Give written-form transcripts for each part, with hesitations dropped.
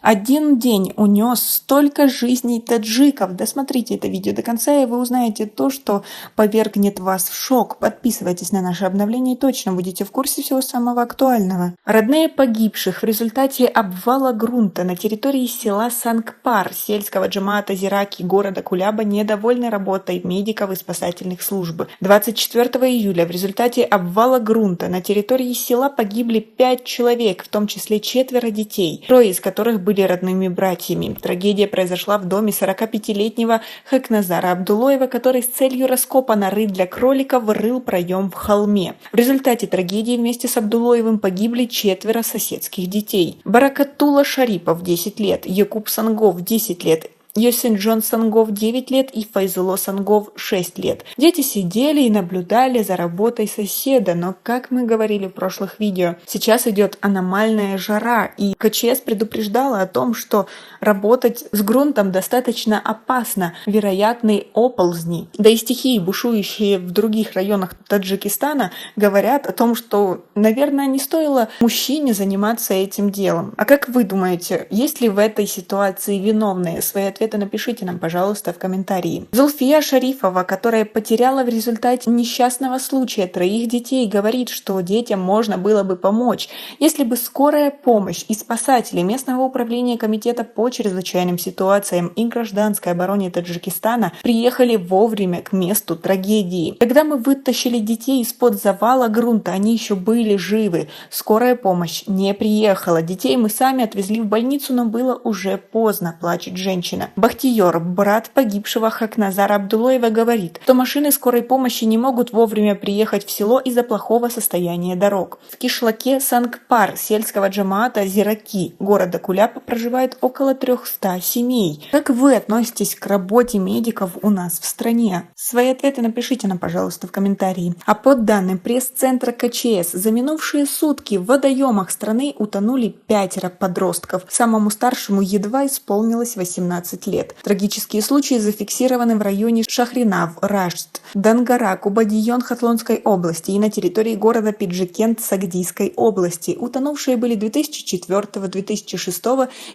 Один день унес столько жизней таджиков. Досмотрите это видео до конца, и вы узнаете то, что повергнет вас в шок. Подписывайтесь на наши обновления и точно будете в курсе всего самого актуального. Родные погибших в результате обвала грунта на территории села Сангпар сельского джамаата Зираки города Куляба недовольны работой медиков и спасательных служб. 24 июля в результате обвала грунта на территории села погибли 5 человек, в том числе 4 детей, 3 из которых были родными братьями. Трагедия произошла в доме 45-летнего Хакназара Абдулоева, который с целью раскопа норы для кроликов рыл проем в холме. В результате трагедии вместе с Абдулоевым погибли 4 соседских детей. Баракатула Шарипов 10 лет, Якуб Сангов 10 лет, Йосинджон Сангов 9 лет и Файзуло Сангов 6 лет. Дети сидели и наблюдали за работой соседа, но, как мы говорили в прошлых видео, сейчас идет аномальная жара, и КЧС предупреждала о том, что работать с грунтом достаточно опасно, вероятны оползни. Да и стихии, бушующие в других районах Таджикистана, говорят о том, что, наверное, не стоило мужчине заниматься этим делом. А как вы думаете, есть ли в этой ситуации виновные? Свои ответы напишите нам, пожалуйста, в комментарии. Зульфия Шарифова, которая потеряла в результате несчастного случая 3 детей, говорит, что детям можно было бы помочь, если бы скорая помощь и спасатели местного управления комитета по чрезвычайным ситуациям и гражданской обороне Таджикистана приехали вовремя к месту трагедии. Когда мы вытащили детей из-под завала грунта, они еще были живы. Скорая помощь не приехала. Детей мы сами отвезли в больницу, но было уже поздно, плачет женщина. Бахтиер, брат погибшего Хакназара Абдулоева, говорит, что машины скорой помощи не могут вовремя приехать в село из-за плохого состояния дорог. В кишлаке Сангпар сельского джамаата Зираки города Куляб проживает около 300 семей. Как вы относитесь к работе медиков у нас в стране? Свои ответы напишите нам, пожалуйста, в комментарии. А под данным пресс-центра КЧС, за минувшие сутки в водоемах страны утонули 5 подростков. Самому старшему едва исполнилось 18 лет. Трагические случаи зафиксированы в районе Шахринав, Рашт, Дангара, Кубадион Хатлонской области и на территории города Пиджикент Сагдийской области. Утонувшие были 2004, 2006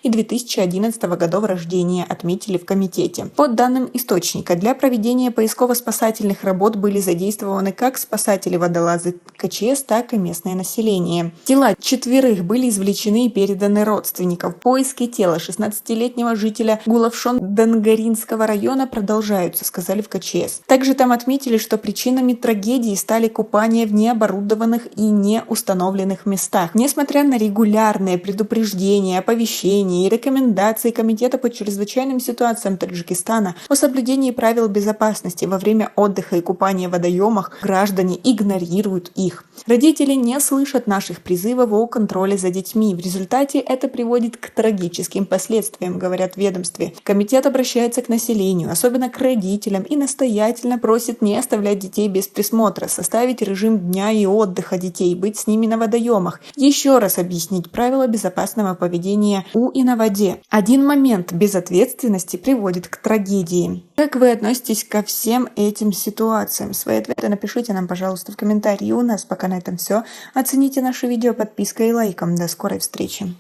и 2011 годов рождения, отметили в комитете. По данным источника, для проведения поисково-спасательных работ были задействованы как спасатели-водолазы КЧС, так и местное население. Тела 4 были извлечены и переданы родственникам. Поиски тела 16-летнего жителя Гулавшон-Дангаринского района продолжаются, сказали в КЧС. Также там отметили, что причинами трагедии стали купания в необорудованных и неустановленных местах. Несмотря на регулярные предупреждения, оповещения и рекомендации Комитета по чрезвычайным ситуациям Таджикистана о соблюдении правил безопасности во время отдыха и купания в водоемах, граждане игнорируют их. Родители не слышат наших призывов о контроле за детьми. В результате это приводит к трагическим последствиям, говорят в ведомстве. Комитет обращается к населению, особенно к родителям, и настоятельно просит не оставлять детей без присмотра, составить режим дня и отдыха детей, быть с ними на водоемах, еще раз объяснить правила безопасного поведения у и на воде. Один момент безответственности приводит к трагедии. Как вы относитесь ко всем этим ситуациям? Свои ответы напишите нам, пожалуйста, в комментарии. У нас пока на этом все. Оцените наше видео подпиской и лайком. До скорой встречи.